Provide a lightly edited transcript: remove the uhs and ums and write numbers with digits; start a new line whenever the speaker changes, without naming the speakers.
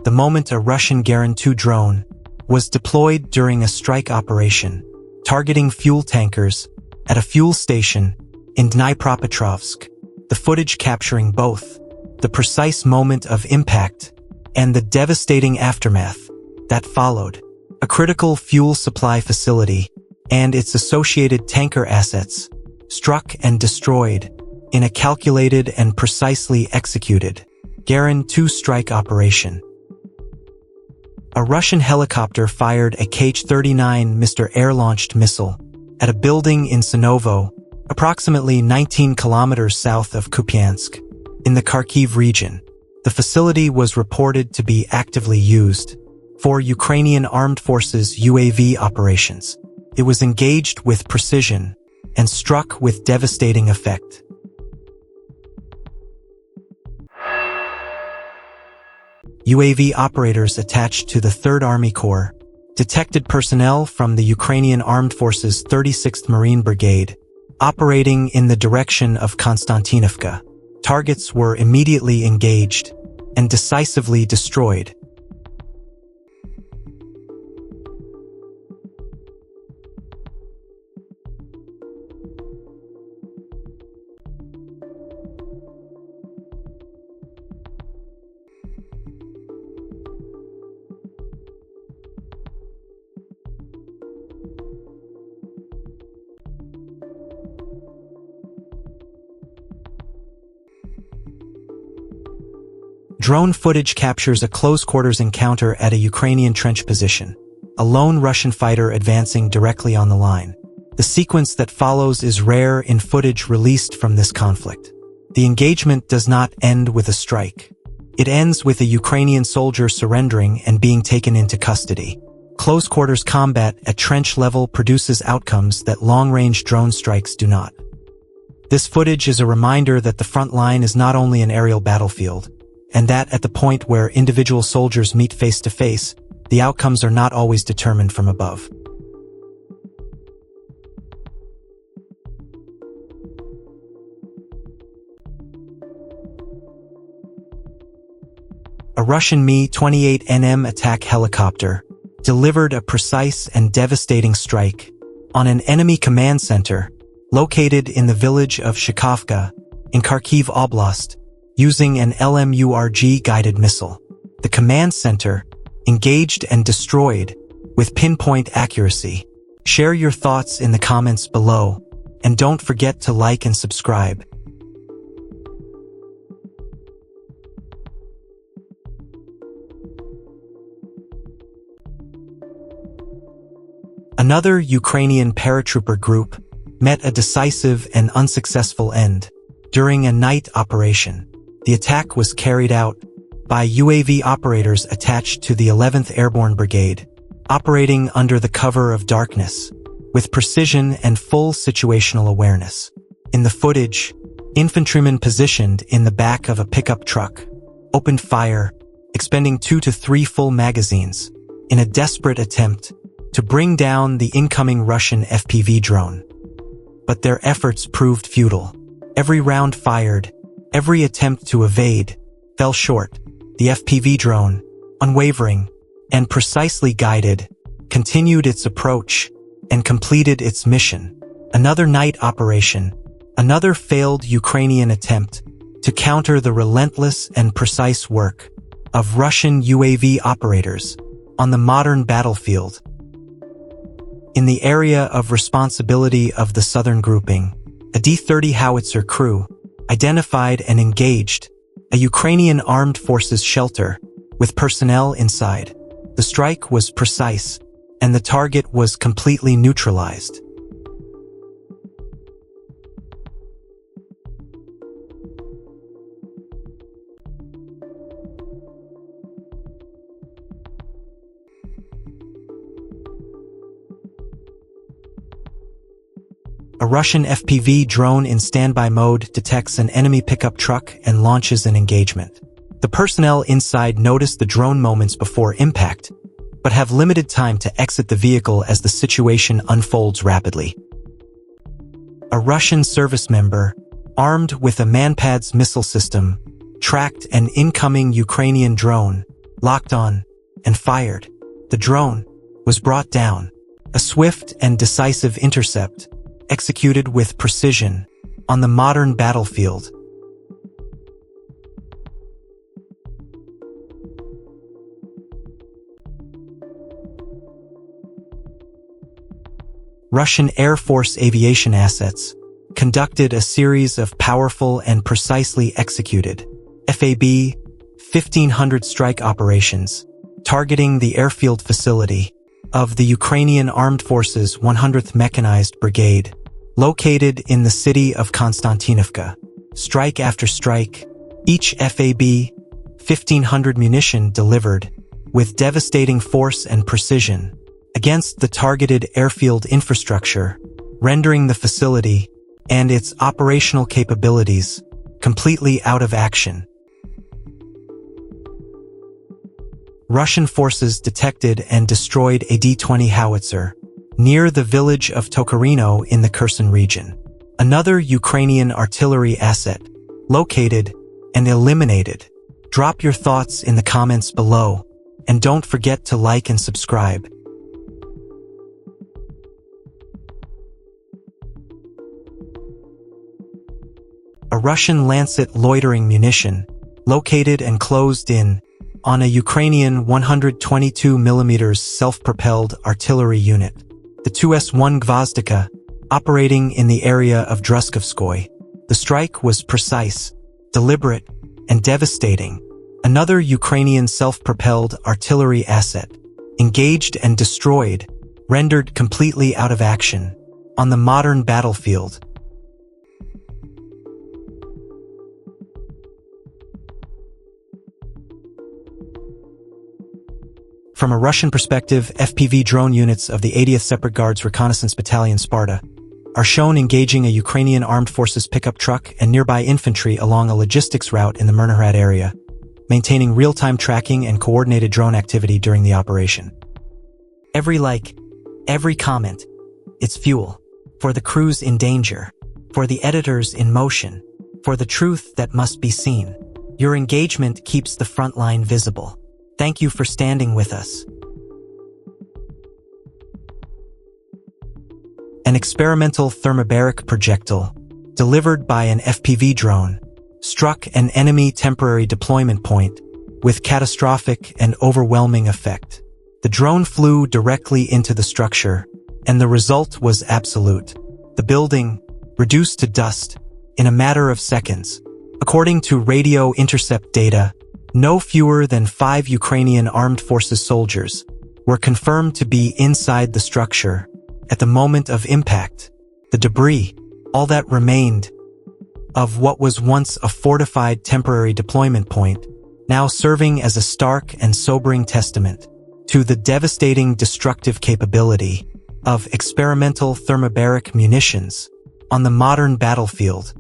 the moment a Russian Garand-2 drone was deployed during a strike operation, targeting fuel tankers at a fuel station in Dnipropetrovsk, the footage capturing both the precise moment of impact and the devastating aftermath that followed. A critical fuel supply facility and its associated tanker assets struck and destroyed in a calculated and precisely executed Garand-2 strike operation. A Russian helicopter fired a Kh-39 Mr. air-launched missile at a building in Sanovo, approximately 19 kilometers south of Kupiansk, in the Kharkiv region. The facility was reported to be actively used for Ukrainian Armed Forces UAV operations. It was engaged with precision and struck with devastating effect. UAV operators attached to the 3rd Army Corps detected personnel from the Ukrainian Armed Forces 36th Marine Brigade operating in the direction of Konstantinovka. Targets were immediately engaged and decisively destroyed. Drone footage captures a close-quarters encounter at a Ukrainian trench position, a lone Russian fighter advancing directly on the line. The sequence that follows is rare in footage released from this conflict. The engagement does not end with a strike. It ends with a Ukrainian soldier surrendering and being taken into custody. Close-quarters combat at trench level produces outcomes that long-range drone strikes do not. This footage is a reminder that the front line is not only an aerial battlefield, and that at the point where individual soldiers meet face-to-face, the outcomes are not always determined from above. A Russian Mi-28NM attack helicopter delivered a precise and devastating strike on an enemy command center located in the village of Shikhovka in Kharkiv Oblast, using an LMURG-guided missile. The command center engaged and destroyed with pinpoint accuracy. Share your thoughts in the comments below, and don't forget to like and subscribe. Another Ukrainian paratrooper group met a decisive and unsuccessful end during a night operation. The attack was carried out by UAV operators attached to the 11th Airborne Brigade, operating under the cover of darkness, with precision and full situational awareness. In the footage, infantrymen positioned in the back of a pickup truck opened fire, expending 2 to 3 full magazines, in a desperate attempt to bring down the incoming Russian FPV drone. But their efforts proved futile. Every round fired, every attempt to evade, fell short. The FPV drone, unwavering and precisely guided, continued its approach and completed its mission. Another night operation, another failed Ukrainian attempt to counter the relentless and precise work of Russian UAV operators on the modern battlefield. In the area of responsibility of the Southern Grouping, a D-30 howitzer crew identified and engaged a Ukrainian Armed Forces shelter with personnel inside. The strike was precise, and the target was completely neutralized. A Russian FPV drone in standby mode detects an enemy pickup truck and launches an engagement. The personnel inside notice the drone moments before impact, but have limited time to exit the vehicle as the situation unfolds rapidly. A Russian service member, armed with a Manpads missile system, tracked an incoming Ukrainian drone locked on, and fired. The drone was brought down. A swift and decisive intercept, executed with precision on the modern battlefield. Russian Air Force aviation assets conducted a series of powerful and precisely executed FAB 1500 strike operations targeting the Airfield facility of the Ukrainian Armed Forces 100th Mechanized Brigade, located in the city of Konstantinovka. Strike after strike, each FAB 1500 munition delivered with devastating force and precision against the targeted airfield infrastructure, rendering the facility and its operational capabilities completely out of action. Russian forces detected and destroyed a D-20 howitzer near the village of Tokarino in the Kherson region. Another Ukrainian artillery asset located and eliminated. Drop your thoughts in the comments below, and don't forget to like and subscribe. A Russian Lancet loitering munition, located and closed in on a Ukrainian 122mm self-propelled artillery unit, the 2S-1 Gvozdika, operating in the area of Druskovskoye. The strike was precise, deliberate, and devastating. Another Ukrainian self-propelled artillery asset, engaged and destroyed, rendered completely out of action on the modern battlefield. From a Russian perspective, FPV drone units of the 80th Separate Guards Reconnaissance Battalion Sparta are shown engaging a Ukrainian Armed Forces pickup truck and nearby infantry along a logistics route in the Myrnograd area, maintaining real-time tracking and coordinated drone activity during the operation. Every like, every comment, it's fuel. For the crews in danger, for the editors in motion, for the truth that must be seen. Your engagement keeps the front line visible. Thank you for standing with us. An experimental thermobaric projectile, delivered by an FPV drone, struck an enemy temporary deployment point with catastrophic and overwhelming effect. The drone flew directly into the structure, and the result was absolute. The building, reduced to dust, in a matter of seconds. According to radio intercept data, no fewer than 5 Ukrainian Armed Forces soldiers were confirmed to be inside the structure at the moment of impact. The debris, all that remained of what was once a fortified temporary deployment point, now serving as a stark and sobering testament to the devastating destructive capability of experimental thermobaric munitions on the modern battlefield.